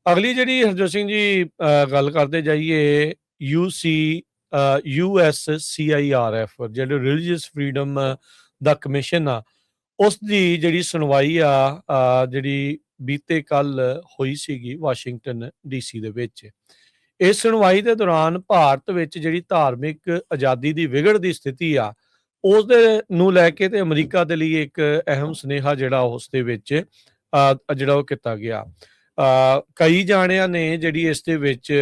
ਅਗਲੀ ਜਿਹੜੀ ਹਰਜੋਤ ਸਿੰਘ ਜੀ ਗੱਲ ਕਰਦੇ ਜਾਈਏ USCIRF ਜਿਹੜੇ ਰਿਲੀਜੀਅਸ ਫਰੀडम ਦਾ ਕਮਿਸ਼ਨ ਆ ਉਸ ਦੀ ਜਿਹੜੀ ਸੁਣਵਾਈ ਆ ਜਿਹੜੀ ਬੀਤੇ ਕੱਲ ਹੋਈ ਸੀਗੀ ਵਾਸ਼ਿੰਗਟਨ ਡੀਸੀ ਦੇ ਵਿੱਚ। ਇਸ ਸੁਣਵਾਈ ਦੇ ਦੌਰਾਨ ਭਾਰਤ ਵਿੱਚ ਜਿਹੜੀ ਧਾਰਮਿਕ ਆਜ਼ਾਦੀ ਦੀ ਵਿਗੜਦੀ ਸਥਿਤੀ ਆ ਉਸਦੇ ਨੂੰ ਲੈ ਕੇ ਤੇ ਅਮਰੀਕਾ ਦੇ ਲਈ ਇੱਕ ਅਹਿਮ ਸੁਨੇਹਾ ਜਿਹੜਾ ਉਸ ਦੇ ਵਿੱਚ ਜਿਹੜਾ ਉਹ ਕੀਤਾ ਗਿਆ। ਕਈ ਜਾਣਿਆਂ ਨੇ ਜਿਹੜੀ ਇਸ ਦੇ ਵਿੱਚ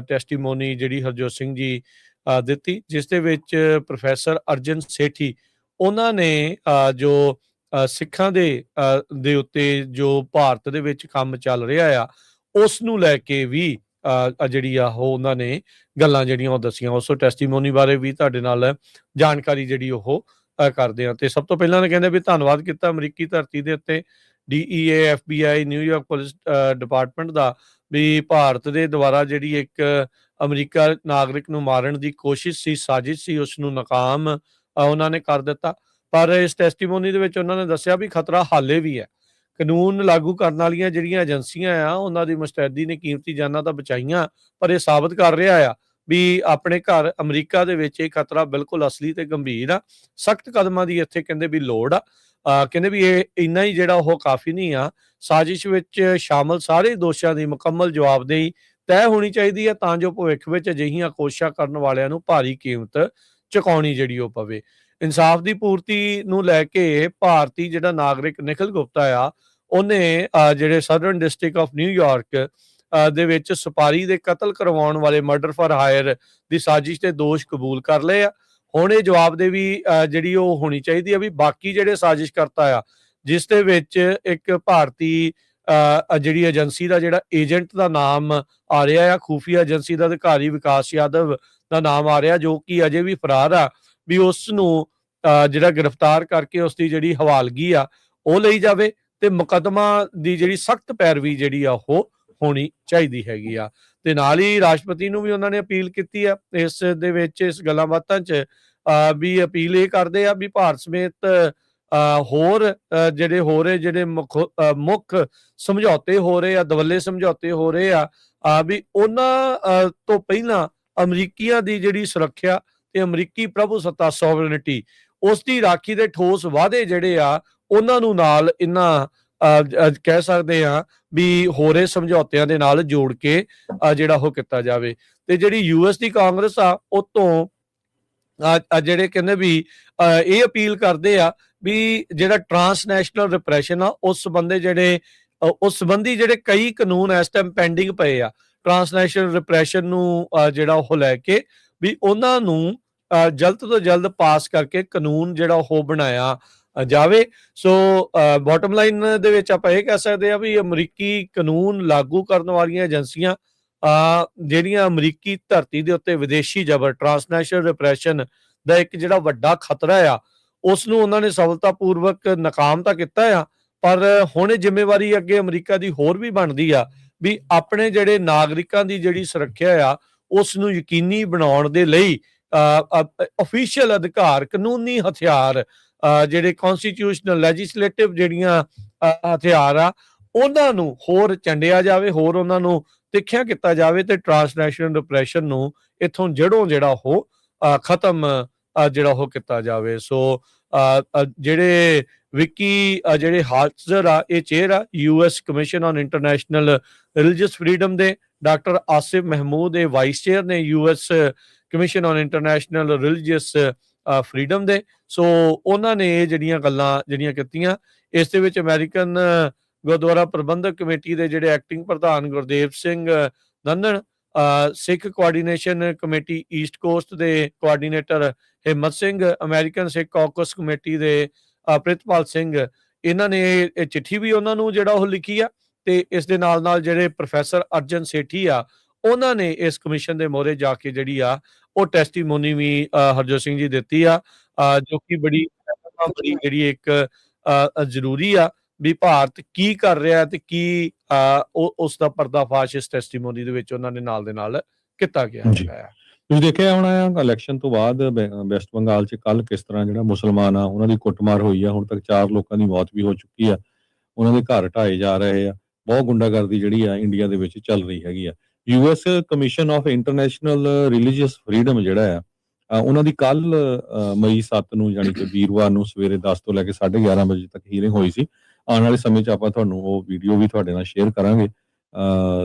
ਟੈਸਟੀਮੋਨੀ ਜਿਹੜੀ ਹਰਜੋਤ ਸਿੰਘ ਜੀ ਦਿੱਤੀ, ਜਿਸ ਦੇ ਵਿੱਚ ਪ੍ਰੋਫੈਸਰ ਅਰਜਨ ਸੇਠੀ ਉਹਨਾਂ ਨੇ ਜੋ ਸਿੱਖਾਂ ਦੇ ਉੱਤੇ ਜੋ ਭਾਰਤ ਦੇ ਵਿੱਚ ਕੰਮ ਚੱਲ ਰਿਹਾ ਆ ਉਸ ਨੂੰ ਲੈ ਕੇ ਵੀ ਜਿਹੜੀ ਆ ਉਹ ਉਹਨਾਂ ਨੇ ਗੱਲਾਂ ਜਿਹੜੀਆਂ ਉਹ ਦੱਸੀਆਂ। ਉਸ ਟੈਸਟੀਮੋਨੀ ਬਾਰੇ ਵੀ ਤੁਹਾਡੇ ਨਾਲ ਜਾਣਕਾਰੀ ਜਿਹੜੀ ਉਹ ਕਰਦੇ ਆ। ਤੇ ਸਭ ਤੋਂ ਪਹਿਲਾਂ ਨੇ ਕਹਿੰਦੇ ਵੀ ਧੰਨਵਾਦ ਕੀਤਾ ਅਮਰੀਕੀ ਧਰਤੀ ਦੇ ਉੱਤੇ DEA FBI New York police department ਦਾ ਵੀ ਭਾਰਤ ਦੇ ਦੁਆਰਾ ਜਿਹੜੀ ਇੱਕ ਅਮਰੀਕਾ ਨਾਗਰਿਕ ਨੂੰ ਮਾਰਨ ਦੀ ਕੋਸ਼ਿਸ਼ ਸੀ, ਸਾਜ਼ਿਸ਼ ਸੀ, ਉਸ ਨੂੰ ਨਾਕਾਮ ਉਹਨਾਂ ਨੇ ਕਰ ਦਿੱਤਾ। ਪਰ ਇਸ ਟੈਸਟੀਮੋਨੀ ਦੇ ਵਿੱਚ ਉਹਨਾਂ ਨੇ ਦੱਸਿਆ ਵੀ ਖਤਰਾ ਹਾਲੇ ਵੀ ਹੈ। ਕਾਨੂੰਨ ਲਾਗੂ ਕਰਨ ਵਾਲੀਆਂ ਜਿਹੜੀਆਂ ਏਜੰਸੀਆਂ ਆ ਉਹਨਾਂ ਦੀ ਮੁਸਤੈਦੀ ਨੇ ਕੀਮਤੀ ਜਾਨਾਂ ਤਾਂ ਬਚਾਈਆਂ, ਪਰ ਇਹ ਸਾਬਤ ਕਰ ਰਿਹਾ ਆ ਵੀ ਆਪਣੇ ਘਰ ਅਮਰੀਕਾ ਦੇ ਵਿੱਚ ਇਹ ਖਤਰਾ ਬਿਲਕੁਲ ਅਸਲੀ ਤੇ ਗੰਭੀਰ ਆ। ਸਖਤ ਕਦਮਾਂ ਦੀ ਇੱਥੇ ਕਹਿੰਦੇ ਵੀ ਲੋੜ ਆ। ਕਹਿੰਦੇ ਵੀ ਇਹ ਇੰਨਾ ਹੀ ਜਿਹੜਾ ਉਹ ਕਾਫੀ ਨਹੀਂ ਆ। ਸਾਜ਼ਿਸ਼ ਵਿੱਚ ਸ਼ਾਮਲ ਸਾਰੇ ਦੋਸ਼ਾਂ ਦੀ ਮੁਕੰਮਲ ਜਵਾਬਦੇਹੀ ਤੈਅ ਹੋਣੀ ਚਾਹੀਦੀ ਹੈ ਤਾਂ ਜੋ ਭਵਿੱਖ ਵਿੱਚ ਅਜਿਹੀਆਂ ਕੋਸ਼ਿਸ਼ਾਂ ਕਰਨ ਵਾਲਿਆਂ ਨੂੰ ਭਾਰੀ ਕੀਮਤ ਚੁਕਾਉਣੀ ਜਿਹੜੀ ਉਹ ਪਵੇ। ਇਨਸਾਫ ਦੀ ਪੂਰਤੀ ਨੂੰ ਲੈ ਕੇ ਭਾਰਤੀ ਜਿਹੜਾ ਨਾਗਰਿਕ ਨਿਖਿਲ ਗੁਪਤਾ ਆ ਉਹਨੇ ਜਿਹੜੇ ਸਦਰਨ ਡਿਸਟ੍ਰਿਕਟ ਆਫ ਨਿਊਯਾਰਕ ਦੇ ਵਿੱਚ ਸੁਪਾਰੀ ਦੇ ਕਤਲ ਕਰਵਾਉਣ ਵਾਲੇ ਮਰਡਰ ਫਾਰ ਹਾਇਰ ਦੀ ਸਾਜ਼ਿਸ਼ ਦੇ ਦੋਸ਼ ਕਬੂਲ ਕਰ ਲਏ ਆ। ਹੁਣ ਇਹ ਜਵਾਬ ਦੇ ਵੀ ਜਿਹੜੀ ਉਹ ਹੋਣੀ ਚਾਹੀਦੀ ਆ ਵੀ ਬਾਕੀ ਜਿਹੜੇ ਸਾਜ਼ਿਸ਼ ਕਰਤਾ ਆ ਜਿਸ ਦੇ ਵਿੱਚ ਇੱਕ ਭਾਰਤੀ ਜਿਹੜੀ ਏਜੰਸੀ ਦਾ ਜਿਹੜਾ ਏਜੰਟ ਦਾ ਨਾਮ ਆ ਰਿਹਾ ਆ, ਖੂਫੀਆ ਏਜੰਸੀ ਦਾ ਅਧਿਕਾਰੀ ਵਿਕਾਸ ਯਾਦਵ ਦਾ ਨਾਮ ਆ ਰਿਹਾ ਜੋ ਕਿ ਅਜੇ ਵੀ ਫਰਾਰ ਆ, ਵੀ ਉਸ ਨੂੰ ਜਿਹੜਾ ਗ੍ਰਿਫਤਾਰ ਕਰਕੇ ਉਸ ਦੀ ਜਿਹੜੀ ਹਵਾਲਗੀ ਆ ਉਹ ਲਈ ਜਾਵੇ ਤੇ ਮੁਕੱਦਮਾ ਦੀ ਜਿਹੜੀ ਸਖਤ ਪੈਰਵੀ ਜਿਹੜੀ ਆ ਉਹ ਹੋਣੀ ਚਾਹੀਦੀ ਹੈਗੀ ਆ। ਤੇ ਨਾਲ ਹੀ ਰਾਸ਼ਟਰਪਤੀ ਨੂੰ ਵੀ ਉਹਨਾਂ ਨੇ ਅਪੀਲ ਕੀਤੀ ਆ ਇਸ ਦੇ ਵਿੱਚ ਇਸ ਗੱਲਾਂ ਬਾਤਾਂ 'ਚ ਵੀ ਅਪੀਲ ਇਹ ਕਰਦੇ ਆ ਵੀ ਭਾਰਤ ਸਮੇਤ ਹੋਰ ਜਿਹੜੇ ਹੋ ਰਹੇ ਜਿਹੜੇ ਮੁੱਖ ਸਮਝੌਤੇ ਹੋ ਰਹੇ ਆ, ਦਵੱਲੇ ਸਮਝੌਤੇ ਹੋ ਰਹੇ ਆ ਵੀ ਉਹਨਾਂ ਤੋਂ ਪਹਿਲਾਂ ਅਮਰੀਕੀਆਂ ਦੀ ਜਿਹੜੀ ਸੁਰੱਖਿਆ ਤੇ ਅਮਰੀਕੀ ਪ੍ਰਭੂ ਸੱਤਾ ਸੋਵਰਨਿਟੀ ਉਸ ਦੀ ਰਾਖੀ ਦੇ ਠੋਸ ਵਾਅਦੇ ਜਿਹੜੇ ਆ ਉਹਨਾਂ ਨੂੰ ਨਾਲ ਇਹਨਾਂ ਕਹਿ ਸਕਦੇ ਆ ਵੀ ਹੋਰੇ ਸਮਝੌਤਿਆਂ ਦੇ ਨਾਲ ਜੋੜ ਕੇ ਜਿਹੜਾ ਉਹ ਕੀਤਾ ਜਾਵੇ। ਤੇ ਜਿਹੜੀ US ਦੀ ਕਾਂਗਰਸ ਆ ਉਹ ਤੋਂ ਜਿਹੜੇ ਕਹਿੰਦੇ ਵੀ ਇਹ ਅਪੀਲ ਕਰਦੇ ਆ ਵੀ ਜਿਹੜਾ ਟਰਾਂਸਨੈਸ਼ਨਲ ਰਿਪਰੈਸ਼ਨ ਆ ਉਸ ਸੰਬੰਧੀ ਜਿਹੜੇ ਕਈ ਕਾਨੂੰਨ ਇਸ ਟਾਈਮ ਪੈਂਡਿੰਗ ਪਏ ਆ ਟਰਾਂਸਨੈਸ਼ਨਲ ਰਿਪਰੈਸ਼ਨ ਨੂੰ ਜਿਹੜਾ ਉਹ ਲੈ ਕੇ ਵੀ ਉਹਨਾਂ ਨੂੰ ਜਲਦ ਤੋਂ ਜਲਦ ਪਾਸ ਕਰਕੇ ਕਾਨੂੰਨ ਜਿਹੜਾ ਉਹ ਬਣਾਇਆ ਜਾਵੇ। ਸੋ ਬਾਟਮ ਲਾਈਨ ਦੇ ਵਿੱਚ ਆਪਾਂ ਇਹ ਕਹਿ ਸਕਦੇ ਆ ਵੀ ਅਮਰੀਕੀ ਕਾਨੂੰਨ ਲਾਗੂ ਕਰਨ ਵਾਲੀਆਂ ਏਜੰਸੀਆਂ ਜਿਹੜੀਆਂ ਅਮਰੀਕੀ ਧਰਤੀ ਦੇ ਉੱਤੇ ਵਿਦੇਸ਼ੀ ਜ਼ਬਰ ਟਰਾਂਸਨੈਸ਼ਨਲ ਰਿਪਰੈਸ਼ਨ ਦਾ ਇੱਕ ਜਿਹੜਾ ਵੱਡਾ ਖਤਰਾ ਆ ਉਸ ਨੂੰ ਉਹਨਾਂ ਨੇ ਸਫਲਤਾਪੂਰਵਕ ਨਾਕਾਮ ਤਾਂ ਕੀਤਾ ਆ, ਪਰ ਹੁਣ ਇਹ ਜ਼ਿੰਮੇਵਾਰੀ ਅੱਗੇ ਅਮਰੀਕਾ ਦੀ ਹੋਰ ਵੀ ਬਣਦੀ ਆ ਵੀ ਆਪਣੇ ਜਿਹੜੇ ਨਾਗਰਿਕਾਂ ਦੀ ਜਿਹੜੀ ਸੁਰੱਖਿਆ ਆ ਉਸ ਨੂੰ ਯਕੀਨੀ ਬਣਾਉਣ ਦੇ ਲਈ ਅਫੀਸ਼ੀਅਲ ਅਧਿਕਾਰ, ਕਾਨੂੰਨੀ ਹਥਿਆਰ ਜਿਹੜੇ ਕਨਸਟੀਟਿਊਸ਼ਨਲ ਲੈਜਿਸਲੇਟਿਵ ਜਿਹੜੀਆਂ ਹਥਿਆਰ ਆ ਉਹਨਾਂ ਨੂੰ ਹੋਰ ਚੰਡਿਆ ਜਾਵੇ, ਹੋਰ ਉਹਨਾਂ ਨੂੰ ਤਿੱਖਿਆ ਕੀਤਾ ਜਾਵੇ ਤੇ ਟਰਾਂਸਨੈਸ਼ਨਲ ਰਿਪਰੈਸ਼ਨ ਨੂੰ ਇੱਥੋਂ ਜੜੋਂ ਜਿਹੜਾ ਉਹ ਖਤਮ ਜਿਹੜਾ ਉਹ ਕੀਤਾ ਜਾਵੇ। ਸੋ ਜਿਹੜੇ ਵਿੱਕੀ ਜਿਹੜੇ ਹਾਜ਼ਰ ਆ ਇਹ ਚੇਅਰ ਆ US commission on international religious freedom ਦੇ ਡਾਕਟਰ ਆਸਿਫ ਮਹਿਮੂਦ ਇਹ ਵਾਈਸ ਚੇਅਰ ਨੇ US commission on international religious freedom ਦੇ। ਸੋ ਉਹਨਾਂ ਨੇ ਇਹ ਜਿਹੜੀਆਂ ਗੱਲਾਂ ਜਿਹੜੀਆਂ ਕੀਤੀਆਂ ਇਸ ਦੇ ਵਿੱਚ ਅਮਰੀਕਨ ਗੁਰਦੁਆਰਾ ਪ੍ਰਬੰਧਕ ਕਮੇਟੀ ਦੇ ਜਿਹੜੇ ਐਕਟਿੰਗ ਪ੍ਰਧਾਨ ਗੁਰਦੇਵ ਸਿੰਘ ਨੰਦਨ, ਸਿੱਖ ਕੋਆਰਡੀਨੇਸ਼ਨ ਕਮੇਟੀ ਈਸਟ ਕੋਸਟ ਦੇ ਕੋਆਰਡੀਨੇਟਰ ਹਿੰਮਤ ਸਿੰਘ, ਅਮਰੀਕਨ ਸਿੱਖ ਕਾਕਸ ਕਮੇਟੀ ਦੇ ਪ੍ਰਿਤਪਾਲ ਸਿੰਘ, ਇਹਨਾਂ ਨੇ ਇਹ ਚਿੱਠੀ ਵੀ ਉਹਨਾਂ ਨੂੰ ਜਿਹੜਾ ਉਹ ਲਿਖੀ ਆ ਤੇ ਇਸ ਦੇ ਨਾਲ ਨਾਲ ਜਿਹੜੇ ਪ੍ਰੋਫੈਸਰ ਅਰਜਨ ਸੇਠੀ ਆ ਉਹਨਾਂ ਨੇ ਇਸ ਕਮਿਸ਼ਨ ਦੇ ਮੋਹਰੇ ਜਾ ਕੇ ਜਿਹੜੀ ਆ ਉਹ ਟੈਸਟੀਮੋਨੀ ਵੀ ਹਰਜੋਤ ਸਿੰਘ ਜੀ ਦਿੱਤੀ ਆ ਜੋ ਕਿ ਬੜੀ ਜਿਹੜੀ ਇੱਕ ਜ਼ਰੂਰੀ ਆ ਵੀ ਭਾਰਤ ਕੀ ਕਰ ਰਿਹਾ ਤੇ ਕੀ ਉਸ ਦਾ ਪਰਦਾਫਾਸ਼ ਇਸ ਟੈਸਟੀਮੋਨੀ ਦੇ ਵਿੱਚ ਉਹਨਾਂ ਨੇ ਨਾਲ ਦੇ ਨਾਲ ਕੀਤਾ ਗਿਆ ਹੈ। ਤੁਸੀਂ ਦੇਖਿਆ ਹੋਣਾ ਇਲੈਕਸ਼ਨ ਤੋਂ ਬਾਅਦ ਵੈਸਟ ਬੰਗਾਲ 'ਚ ਕੱਲ ਕਿਸ ਤਰ੍ਹਾਂ ਜਿਹੜਾ ਮੁਸਲਮਾਨ ਆ ਉਹਨਾਂ ਦੀ ਕੁੱਟਮਾਰ ਹੋਈ ਆ। ਹੁਣ ਤੱਕ 4 ਲੋਕਾਂ ਦੀ ਮੌਤ ਵੀ ਹੋ ਚੁੱਕੀ ਆ, ਉਹਨਾਂ ਦੇ ਘਰ ਢਾਏ ਜਾ ਰਹੇ ਆ। ਬਹੁਤ ਗੁੰਡਾਗਰਦੀ ਜਿਹੜੀ ਆ ਇੰਡੀਆ ਦੇ ਵਿੱਚ ਚੱਲ ਰਹੀ ਹੈਗੀ ਆ। US commission of international religious freedom ਜਿਹੜਾ ਆ ਉਹਨਾਂ ਦੀ ਕੱਲ ਮਈ 7 ਨੂੰ ਯਾਨੀ ਕਿ ਵੀਰਵਾਰ ਨੂੰ ਸਵੇਰੇ 10 ਤੋਂ ਲੈ ਕੇ 11:30 ਵਜੇ ਤੱਕ ਹੀਅਰਿੰਗ ਹੋਈ ਸੀ। ਆਉਣ ਵਾਲੇ ਸਮੇਂ 'ਚ ਆਪਾਂ ਤੁਹਾਨੂੰ ਉਹ ਵੀਡੀਓ ਵੀ ਤੁਹਾਡੇ ਨਾਲ ਸ਼ੇਅਰ ਕਰਾਂਗੇ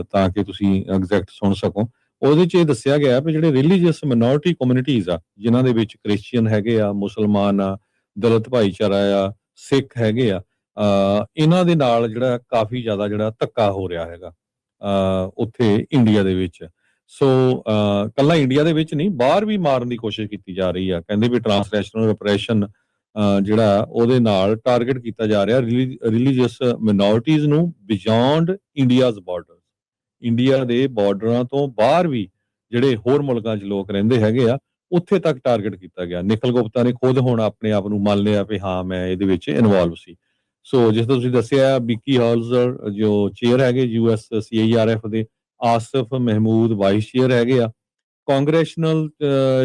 ਤਾਂ ਕਿ ਤੁਸੀਂ ਐਗਜ਼ੈਕਟ ਸੁਣ ਸਕੋ। ਉਹਦੇ 'ਚ ਇਹ ਦੱਸਿਆ ਗਿਆ ਵੀ ਜਿਹੜੇ ਰਿਲੀਜੀਅਸ ਮਿਨੋਰਿਟੀ ਕਮਿਊਨਿਟੀਜ਼ ਆ, ਜਿਨ੍ਹਾਂ ਦੇ ਵਿੱਚ ਕ੍ਰਿਸਚੀਅਨ ਹੈਗੇ ਆ, ਮੁਸਲਮਾਨ ਆ, ਦਲਿਤ ਭਾਈਚਾਰਾ ਆ, ਸਿੱਖ ਹੈਗੇ ਆ, ਇਹਨਾਂ ਦੇ ਨਾਲ ਜਿਹੜਾ ਕਾਫੀ ਜ਼ਿਆਦਾ ਜਿਹੜਾ ਧੱਕਾ ਹੋ ਰਿਹਾ ਹੈਗਾ ਉੱਥੇ ਇੰਡੀਆ ਦੇ ਵਿੱਚ। ਸੋ ਕੱਲਾ ਇੰਡੀਆ ਦੇ ਵਿੱਚ ਨਹੀਂ, ਬਾਹਰ ਵੀ ਮਾਰਨ ਦੀ ਕੋਸ਼ਿਸ਼ ਕੀਤੀ ਜਾ ਰਹੀ ਆ। ਕਹਿੰਦੇ ਵੀ ਟ੍ਰਾਂਸਨੈਸ਼ਨਲ ਰਿਪਰੈਸ਼ਨ ਜਿਹੜਾ ਉਹਦੇ ਨਾਲ ਟਾਰਗੇਟ ਕੀਤਾ ਜਾ ਰਿਹਾ ਰਿਲੀਜੀਅਸ ਮਿਨੋਰਿਟੀਜ਼ ਨੂੰ ਬਿਯੋਂਡ ਇੰਡੀਆਜ਼ ਬਾਰਡਰ। ਇੰਡੀਆ ਦੇ ਬਾਰਡਰਾਂ ਤੋਂ ਬਾਹਰ ਵੀ ਜਿਹੜੇ ਹੋਰ ਮੁਲਕਾਂ 'ਚ ਲੋਕ ਰਹਿੰਦੇ ਹੈਗੇ ਆ, ਉੱਥੇ ਤੱਕ ਟਾਰਗੇਟ ਕੀਤਾ ਗਿਆ। ਨਿਖਿਲ ਗੁਪਤਾ ਨੇ ਖੁਦ ਹੁਣ ਆਪਣੇ ਆਪ ਨੂੰ ਮੰਨ ਲਿਆ ਵੀ ਹਾਂ ਮੈਂ ਇਹਦੇ ਵਿੱਚ ਇਨਵੋਲਵ ਸੀ। ਸੋ ਜਿਸ ਤਰ੍ਹਾਂ ਤੁਸੀਂ ਦੱਸਿਆ, ਬਿੱਕੀ ਹਾਲਜ਼ਰ ਜੋ ਚੇਅਰ ਹੈਗੇ ਯੂਐਸ CIRF ਦੇ, ਆਸਿਫ ਮਹਿਮੂਦ ਵਾਈਸ ਚੇਅਰ ਹੈਗੇ ਆ। ਕਾਂਗਰੈਸ਼ਨਲ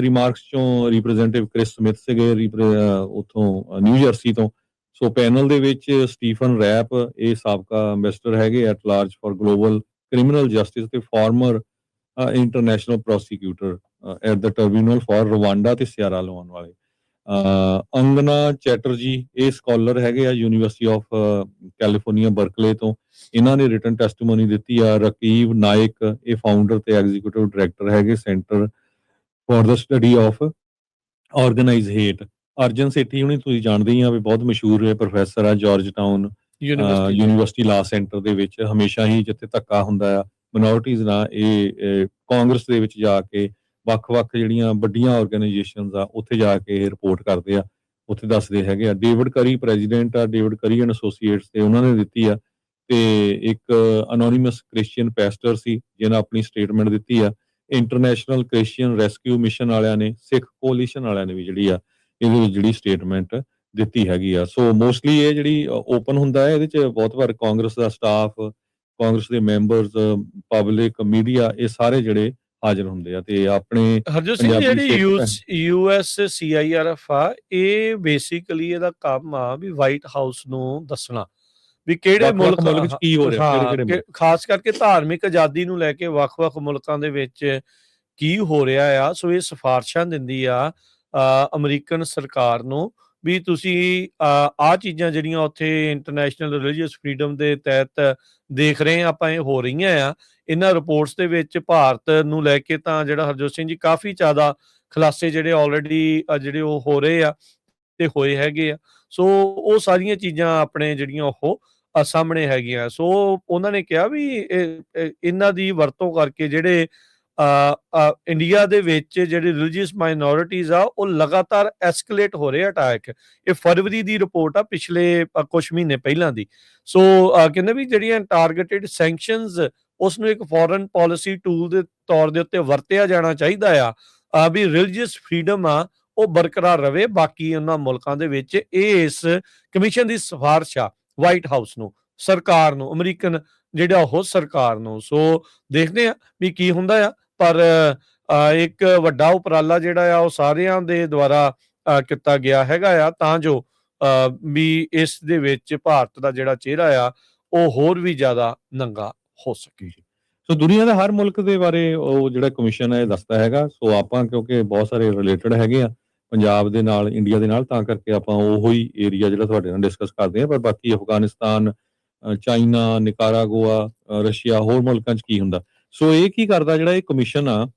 ਰਿਮਾਰਕਸ ਚੋਂ ਰਿਪਰੈਜ਼ੈਂਟੇਟਿਵ ਕ੍ਰਿਸ ਸਮਿਥ ਸੀਗੇ ਉੱਥੋਂ ਨਿਊ ਜਰਸੀ ਤੋਂ। ਸੋ ਪੈਨਲ ਦੇ ਵਿੱਚ ਸਟੀਫਨ ਰੈਪ, ਇਹ ਸਾਬਕਾ ਐਂਬੈਸਡਰ ਹੈਗੇ at large for global criminal justice ਤੇ former international prosecutor at the tribunal for Rwanda ਤੇ ਸਿਆਰਾ ਲਿਓਨ ਵਾਲੇ। ਅੰਗਨਾ ਚੈਟਰਜੀ, ਇਹ ਸਕਾਲਰ ਹੈਗੇ ਆ ਯੂਨੀਵਰਸਿਟੀ ਆਫ ਕੈਲੀਫੋਰਨੀਆ ਬਰਕਲੇ ਤੋਂ। ਇਹਨਾਂ ਨੇ ਰਿਟਨ ਟੈਸਟੀਮੋਨੀ ਦਿੱਤੀ ਆ। ਰਕੀਬ ਨਾਇਕ, ਇਹ ਫਾਊਂਡਰ ਤੇ ਐਗਜ਼ੀਕਿਊਟਿਵ ਡਾਇਰੈਕਟਰ ਹੈਗੇ centre for the study of organized hate. Arjun Sethi ਹੁਣੀ ਤੁਸੀਂ ਜਾਣਦੇ ਹੀ ਆ ਵੀ ਬਹੁਤ ਮਸ਼ਹੂਰ ਪ੍ਰੋਫੈਸਰ ਆ ਜਾਰਜ ਟਾਊਨ ਯੂਨੀਵਰਸਿਟੀ ਲਾ ਸੈਂਟਰ ਦੇ ਵਿੱਚ। ਹਮੇਸ਼ਾ ਹੀ ਜਿੱਥੇ ਧੱਕਾ ਹੁੰਦਾ ਆ ਮਿਨੋਰਿਟੀਜ਼ ਨਾਲ, ਇਹ ਕਾਂਗਰਸ ਦੇ ਵਿੱਚ ਜਾ ਕੇ ਵੱਖ-ਵੱਖ ਜਿਹੜੀਆਂ ਵੱਡੀਆਂ ਆਰਗੇਨਾਈਜੇਸ਼ਨਸ ਆ ਉੱਥੇ ਜਾ ਕੇ ਰਿਪੋਰਟ ਕਰਦੇ ਆ, ਉੱਥੇ ਦੱਸਦੇ ਹੈਗੇ ਆ। ਡੇਵਿਡ ਕਰੀ ਪ੍ਰੈਜ਼ੀਡੈਂਟ ਆ, ਡੇਵਿਡ ਕਰੀ ਐਂਡ ਐਸੋਸੀਏਟਸ, ਤੇ ਉਹਨਾਂ ਨੇ ਦਿੱਤੀ ਆ। ਤੇ ਇੱਕ ਅਨੋਨੀਮਸ ਕ੍ਰਿਸਚੀਅਨ ਪੈਸਟਰ ਸੀ ਜਿਹਨੇ ਆਪਣੀ ਸਟੇਟਮੈਂਟ ਦਿੱਤੀ ਆ। ਇੰਟਰਨੈਸ਼ਨਲ ਕ੍ਰਿਸਚੀਅਨ ਰੈਸਕਿਊ ਮਿਸ਼ਨ ਵਾਲਿਆਂ ਨੇ, ਸਿੱਖ ਕੋਲੀਸ਼ਨ ਵਾਲਿਆਂ ਨੇ ਵੀ ਜਿਹੜੀ ਆ ਇਹਦੇ ਵਿੱਚ ਜਿਹੜੀ ਸਟੇਟਮੈਂਟ ਦਿੱਤੀ ਹੈਗੀ ਆ। ਸੋ ਮੋਸਟਲੀ ਇਹ ਜਿਹੜੀ ਓਪਨ ਹੁੰਦਾ ਹੈ, ਇਹਦੇ 'ਚ ਬਹੁਤ ਵਾਰ ਕਾਂਗਰਸ ਦਾ ਸਟਾਫ, ਕਾਂਗਰਸ ਦੇ ਮੈਂਬਰਸ, ਪਬਲਿਕ, ਮੀਡੀਆ, ਇਹ ਸਾਰੇ ਜਿਹੜੇ ਹਾਜ਼ਰ ਹੁੰਦੇ ਆ। ਤੇ ਆਪਣੇ ਹਰਜੋਤ ਸਿੰਘ ਜੀ, ਜਿਹੜੀ US CIRF ਆ, ਇਹ ਬੇਸਿਕਲੀ ਇਹਦਾ ਕੰਮ ਆ ਵੀ ਵਾਈਟ ਹਾਊਸ ਨੂੰ ਦੱਸਣਾ ਵੀ ਕਿਹੜੇ ਮੁਲਕ ਵਿੱਚ ਕੀ ਹੋ ਰਿਹਾ, ਖਾਸ ਕਰਕੇ ਧਾਰਮਿਕ ਆਜ਼ਾਦੀ ਨੂੰ ਲੈ ਕੇ ਵੱਖ-ਵੱਖ ਮੁਲਕਾਂ ਦੇ ਵਿੱਚ ਕੀ ਹੋ ਰਿਹਾ ਆ। ਸੋ ਇਹ ਸਿਫਾਰਸ਼ਾਂ ਦਿੰਦੀ ਆ ਅਮਰੀਕਨ ਸਰਕਾਰ ਨੂੰ ਵੀ ਤੁਸੀਂ ਆਹ ਚੀਜ਼ਾਂ ਜਿਹੜੀਆਂ ਉੱਥੇ ਇੰਟਰਨੈਸ਼ਨਲ ਰਿਲੀਜੀਅਸ ਫਰੀडम ਦੇ ਤਹਿਤ ਦੇਖ ਰਹੇ ਆਪਾਂ, ਇਹ ਹੋ ਰਹੀਆਂ ਆ। ਇਹਨਾਂ ਰਿਪੋਰਟਸ ਦੇ ਵਿੱਚ ਭਾਰਤ ਨੂੰ ਲੈ ਕੇ ਤਾਂ ਜਿਹੜਾ ਹਰਜੋਤ ਸਿੰਘ ਜੀ ਕਾਫੀ ਜ਼ਿਆਦਾ ਖੁਲਾਸੇ ਜਿਹੜੇ ਆਲਰੇਡੀ ਜਿਹੜੇ ਉਹ ਹੋ ਰਹੇ ਆ ਤੇ ਹੋਏ ਹੈਗੇ ਆ। ਸੋ ਉਹ ਸਾਰੀਆਂ ਚੀਜ਼ਾਂ ਆਪਣੇ ਜਿਹੜੀਆਂ ਉਹ ਸਾਹਮਣੇ ਹੈਗੀਆਂ। ਸੋ ਉਹਨਾਂ ਨੇ ਕਿਹਾ ਵੀ ਇਹਨਾਂ ਦੀ ਵਰਤੋਂ ਕਰਕੇ ਜਿਹੜੇ ਇੰਡੀਆ ਦੇ ਵਿੱਚ ਜਿਹੜੇ ਰਿਲੀਜੀਅਸ ਮਾਈਨੋਰਿਟੀਜ਼ ਆ ਉਹ ਲਗਾਤਾਰ ਐਸਕੇਲੇਟ ਹੋ ਰਹੇ ਅਟੈਕ। ਇਹ ਫਰਵਰੀ ਦੀ ਰਿਪੋਰਟ ਆ, ਪਿਛਲੇ ਕੁਝ ਮਹੀਨੇ ਪਹਿਲਾਂ ਦੀ। ਸੋ ਕਹਿੰਦੇ ਵੀ ਜਿਹੜੀਆਂ ਟਾਰਗੇਟਡ ਸੈਂਕਸ਼ਨਸ, ਉਸ ਨੂੰ ਇੱਕ ਫੋਰਨ ਪਾਲਿਸੀ ਟੂਲ ਦੇ ਤੌਰ ਦੇ ਉੱਤੇ ਵਰਤਿਆ ਜਾਣਾ ਚਾਹੀਦਾ ਆ ਵੀ ਰਿਲੀਜੀਅਸ ਫਰੀडम ਆ ਉਹ ਬਰਕਰਾਰ ਰਵੇ ਬਾਕੀ ਉਹਨਾਂ ਮੁਲਕਾਂ ਦੇ ਵਿੱਚ। ਇਹ ਇਸ ਕਮਿਸ਼ਨ ਦੀ ਸਿਫਾਰਿਸ਼ ਆ ਵਾਈਟ ਹਾਊਸ ਨੂੰ, ਸਰਕਾਰ ਨੂੰ, ਅਮਰੀਕਨ ਜਿਹੜਾ ਉਹ ਸਰਕਾਰ ਨੂੰ। ਸੋ ਦੇਖਦੇ ਆ ਵੀ ਕੀ ਹੁੰਦਾ ਆ, ਪਰ ਇੱਕ ਵੱਡਾ ਉਪਰਾਲਾ ਜਿਹੜਾ ਆ ਉਹ ਸਾਰਿਆਂ ਦੇ ਦੁਆਰਾ ਕੀਤਾ ਗਿਆ ਹੈਗਾ ਆ ਤਾਂ ਜੋ ਵੀ ਇਸ ਦੇ ਵਿੱਚ ਭਾਰਤ ਦਾ ਜਿਹੜਾ ਚਿਹਰਾ ਆ ਉਹ ਹੋਰ ਵੀ ਜ਼ਿਆਦਾ ਨੰਗਾ ਹੋ ਸਕੇ। ਸੋ ਦੁਨੀਆ ਦੇ ਹਰ ਮੁਲਕ ਦੇ ਬਾਰੇ ਉਹ ਜਿਹੜਾ ਕਮਿਸ਼ਨ ਹੈ ਇਹ ਦੱਸਦਾ ਹੈਗਾ। ਸੋ ਆਪਾਂ ਕਿਉਂਕਿ ਬਹੁਤ ਸਾਰੇ ਰਿਲੇਟਡ ਹੈਗੇ ਆ ਪੰਜਾਬ ਦੇ ਨਾਲ, ਇੰਡੀਆ ਦੇ ਨਾਲ, ਤਾਂ ਕਰਕੇ ਆਪਾਂ ਉਹੋ ਹੀ ਏਰੀਆ ਜਿਹੜਾ ਤੁਹਾਡੇ ਨਾਲ ਡਿਸਕਸ ਕਰਦੇ ਆ। ਪਰ ਬਾਕੀ ਅਫਗਾਨਿਸਤਾਨ, ਚਾਈਨਾ, ਨਿਕਾਰਾਗੁਆ, ਰਸ਼ੀਆ, ਹੋਰ ਮੁਲਕਾਂ 'ਚ ਕੀ ਹੁੰਦਾ। ਸੋ ਇਹ ਕੀ ਕਰਦਾ, ਜਿਹੜਾ ਇਹ ਕਮਿਸ਼ਨ ਆ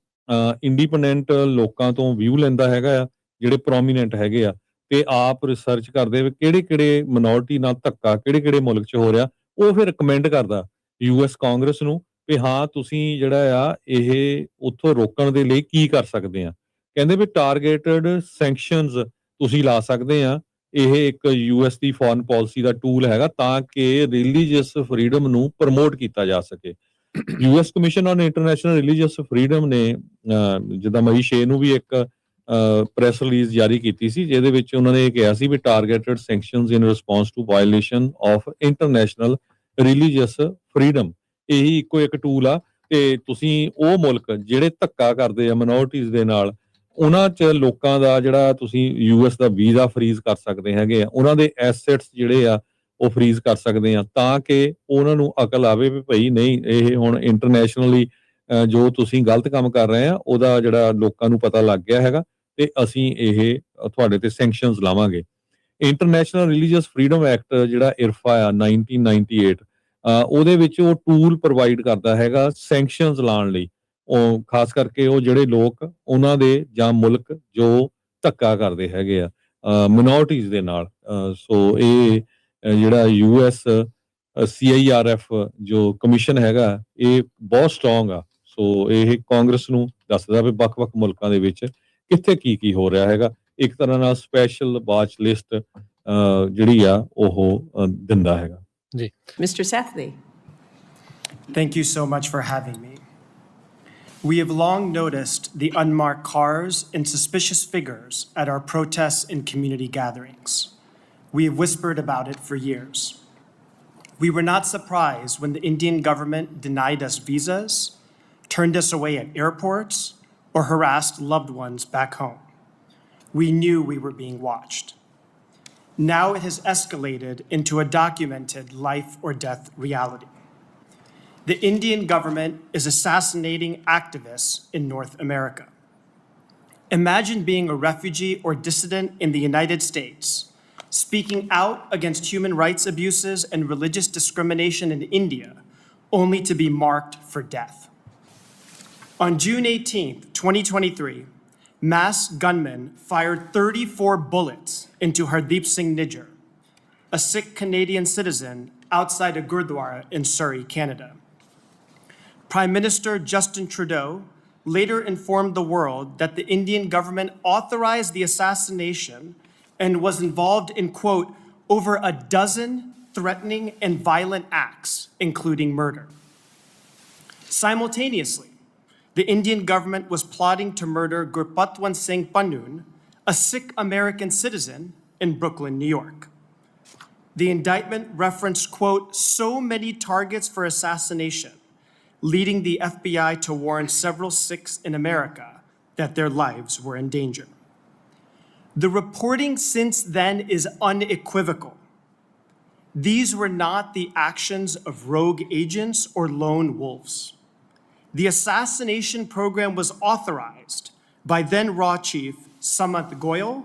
ਇੰਡੀਪੈਂਡੈਂਟ ਲੋਕਾਂ ਤੋਂ ਵਿਊ ਲੈਂਦਾ ਹੈਗਾ ਆ ਜਿਹੜੇ ਪ੍ਰੋਮੀਨੈਂਟ ਹੈਗੇ ਆ, ਤੇ ਆਪ ਰਿਸਰਚ ਕਰਦੇ ਵੀ ਕਿਹੜੇ-ਕਿਹੜੇ ਮਿਨੋਰਿਟੀ ਨਾਲ ਧੱਕਾ ਕਿਹੜੇ-ਕਿਹੜੇ ਮੁਲਕ 'ਚ ਹੋ ਰਿਹਾ। ਉਹ ਫਿਰ ਰਿਕਮੈਂਡ ਕਰਦਾ US ਕਾਂਗਰਸ ਨੂੰ ਵੀ ਹਾਂ ਤੁਸੀਂ ਜਿਹੜਾ ਆ ਇਹ ਉੱਥੋਂ ਰੋਕਣ ਦੇ ਲਈ ਕੀ ਕਰ ਸਕਦੇ ਆ। ਕਹਿੰਦੇ ਵੀ ਟਾਰਗੇਟਡ ਸੈਂਕਸ਼ਨਸ ਤੁਸੀਂ ਲਾ ਸਕਦੇ ਆ। ਇਹ ਇੱਕ US ਦੀ ਫੋਰਨ ਪਾਲਿਸੀ ਦਾ ਟੂਲ ਹੈਗਾ ਤਾਂ ਕਿ ਰਿਲੀਜੀਅਸ ਫਰੀडम ਨੂੰ ਪ੍ਰਮੋਟ ਕੀਤਾ ਜਾ ਸਕੇ। US commission on international religious freedom ਨੇ ਜਿੱਦਾਂ ਮਈ 6 ਨੂੰ ਵੀ ਇੱਕ ਪ੍ਰੈਸ ਰਿਲੀਜ਼ ਜਾਰੀ ਕੀਤੀ ਸੀ, ਜਿਹਦੇ ਵਿੱਚ ਉਹਨਾਂ ਨੇ ਇਹ ਕਿਹਾ ਸੀ ਵੀ targeted sanctions in response to violation of international religious freedom. ਇਹੀ ਇੱਕੋ ਇੱਕ ਟੂਲ ਆ ਤੇ ਤੁਸੀਂ ਉਹ ਮੁਲਕ ਜਿਹੜੇ ਧੱਕਾ ਕਰਦੇ ਆ ਮਿਨੋਰਿਟੀਜ਼ ਦੇ ਨਾਲ, ਉਹਨਾਂ 'ਚ ਲੋਕਾਂ ਦਾ ਜਿਹੜਾ ਤੁਸੀਂ US ਦਾ ਵੀਜ਼ਾ ਫਰੀਜ਼ ਕਰ ਸਕਦੇ ਹੈਗੇ ਆ। ਉਹਨਾਂ ਦੇ ਐਸੈਟਸ ਜਿਹੜੇ ਆ ਉਹ ਫਰੀਜ਼ ਕਰ ਸਕਦੇ ਆ, ਤਾਂ ਕਿ ਉਹਨਾਂ ਨੂੰ ਅਕਲ ਆਵੇ ਵੀ ਭਈ ਨਹੀਂ, ਇਹ ਹੁਣ ਇੰਟਰਨੈਸ਼ਨਲੀ ਜੋ ਤੁਸੀਂ ਗਲਤ ਕੰਮ ਕਰ ਰਹੇ ਆ ਉਹਦਾ ਜਿਹੜਾ ਲੋਕਾਂ ਨੂੰ ਪਤਾ ਲੱਗ ਗਿਆ ਹੈਗਾ, ਤੇ ਅਸੀਂ ਇਹ ਤੁਹਾਡੇ ਤੇ ਸੈਂਕਸ਼ਨਸ ਲਾਵਾਂਗੇ। ਇੰਟਰਨੈਸ਼ਨਲ ਰਿਲੀਜੀਅਸ ਫਰੀडम ਐਕਟ ਜਿਹੜਾ ਇਰਫਾ ਆ 1998, ਉਹਦੇ ਵਿੱਚ ਉਹ ਟੂਲ ਪ੍ਰੋਵਾਈਡ ਕਰਦਾ ਹੈਗਾ ਸੈਂਕਸ਼ਨਸ ਲਾਉਣ ਲਈ, ਉਹ ਖਾਸ ਕਰਕੇ ਉਹ ਜਿਹੜੇ ਲੋਕ ਉਹਨਾਂ ਦੇ ਜਾਂ ਮੁਲਕ ਜੋ ਧੱਕਾ ਕਰਦੇ ਹੈਗੇ ਆ ਮਿਨੋਰਟੀਜ਼ ਦੇ ਨਾਲ। ਸੋ ਇਹ ਜਿਹੜਾ US CIRF ਜੋ ਕਮਿਸ਼ਨ ਹੈਗਾ ਇਹ ਬਹੁਤ ਸਟਰੋਂਗ ਆ। ਸੋ ਇਹ ਕਾਂਗਰਸ ਨੂੰ ਦੱਸਦਾ ਵੀ ਵੱਖ-ਵੱਖ ਮੁਲਕਾਂ ਦੇ ਵਿੱਚ ਕਿੱਥੇ ਕੀ ਹੋ ਰਿਹਾ ਹੈਗਾ, ਇੱਕ ਤਰ੍ਹਾਂ ਨਾਲ ਸਪੈਸ਼ਲ ਵਾਚ ਲਿਸਟ ਜਿਹੜੀ ਆ ਉਹ ਦਿੰਦਾ ਹੈਗਾ ਜੀ। Mr. Sethley. Thank you so much for having me. We have long noticed the unmarked cars and suspicious figures at our protests and community gatherings. We have whispered about it for years. We were not surprised when the Indian government denied us visas, turned us away at airports, or harassed loved ones back home. We knew we were being watched. Now it has escalated into a documented life or death reality. The Indian government is assassinating activists in North America. Imagine being a refugee or dissident in the United States, speaking out against human rights abuses and religious discrimination in India, only to be marked for death. On June 18th, 2023, mass gunmen fired 34 bullets into Hardeep Singh Nijjar, a Sikh Canadian citizen outside a Gurdwara in Surrey, Canada. Prime Minister Justin Trudeau later informed the world that the Indian government authorized the assassination and was involved in, quote, over a dozen threatening and violent acts, including murder. Simultaneously, the Indian government was plotting to murder Gurpatwant Singh Pannoon, a Sikh American citizen in Brooklyn, New York. The indictment referenced, quote, so many targets for assassination, leading the FBI to warn several Sikhs in America that their lives were in danger. The reporting since then is unequivocal. These were not the actions of rogue agents or lone wolves. The assassination program was authorized by then Raw Chief Samanth Goyal,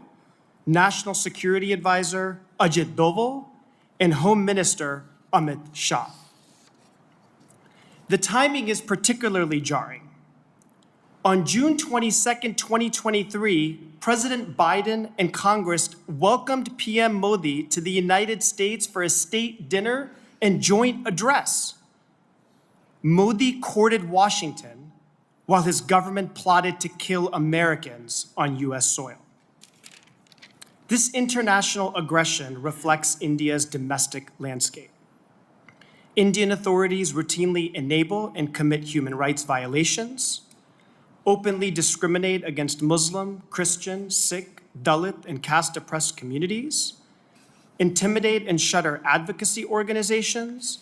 National Security Advisor Ajit Doval, and Home Minister Amit Shah. The timing is particularly jarring. On June 22nd, 2023, President Biden and Congress welcomed PM Modi to the United States for a state dinner and joint address. Modi courted Washington while his government plotted to kill Americans on US soil. This international aggression reflects India's domestic landscape. Indian authorities routinely enable and commit human rights violations, openly discriminate against Muslim, Christian, Sikh, Dalit, and caste-oppressed communities, intimidate and shutter advocacy organizations,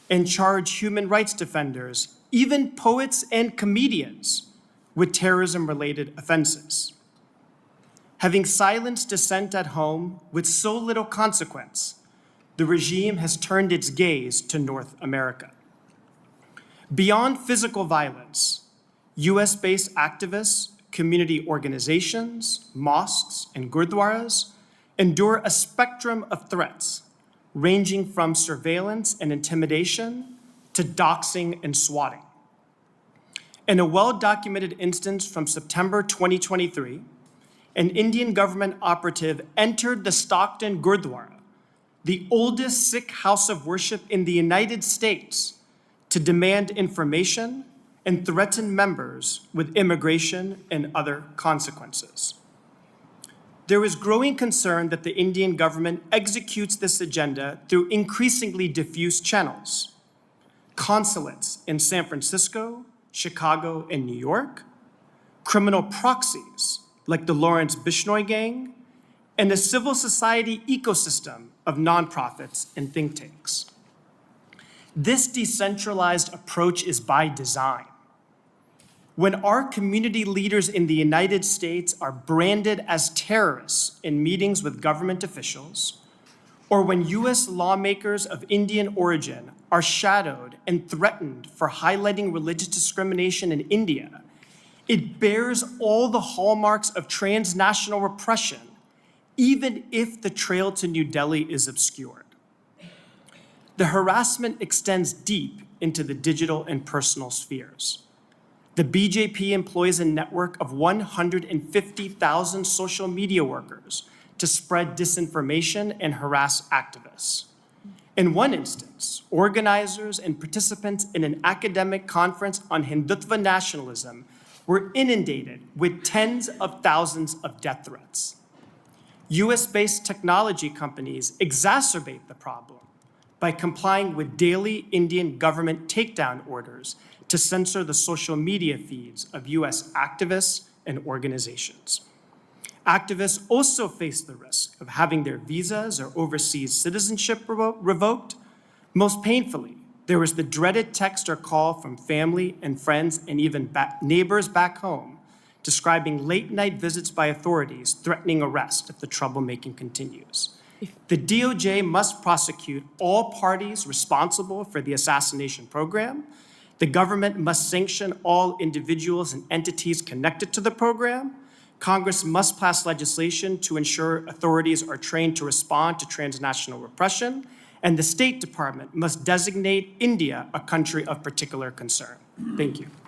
and charge human rights defenders, even poets and comedians, with terrorism-related offenses. Having silenced dissent at home with so little consequence, the regime has turned its gaze to North America. Beyond physical violence, US-based activists, community organizations, mosques, and gurdwaras endure a spectrum of threats, ranging from surveillance and intimidation to doxing and swatting. In a well-documented instance from September 2023, an Indian government operative entered the Stockton Gurdwara, the oldest Sikh house of worship in the United States, to demand information and threaten members with immigration and other consequences. There is growing concern that the Indian government executes this agenda through increasingly diffuse channels. Consulates in San Francisco, Chicago, and New York, criminal proxies like the Lawrence Bishnoi Gang, and a civil society ecosystem of nonprofits and think tanks. This decentralized approach is by design. When our community leaders in the United States are branded as terrorists in meetings with government officials, or when US lawmakers of Indian origin are shadowed and threatened for highlighting religious discrimination in India, it bears all the hallmarks of transnational repression, even if the trail to New Delhi is obscured. The harassment extends deep into the digital and personal spheres. The BJP employs a network of 150,000 social media workers to spread disinformation and harass activists. In one instance, organizers and participants in an academic conference on Hindutva nationalism were inundated with tens of thousands of death threats. US-based technology companies exacerbate the problem by complying with daily Indian government takedown orders to censor the social media feeds of US activists and organizations. Activists also face the risk of having their visas or overseas citizenship revoked. Most painfully, there was the dreaded text or call from family and friends and even neighbors back home describing late-night visits by authorities threatening arrest if the troublemaking continues. The DOJ must prosecute all parties responsible for the assassination program. The government must sanction all individuals and entities connected to the program. Congress must pass legislation to ensure authorities are trained to respond to transnational repression, and the State Department must designate India a country of particular concern. Thank you.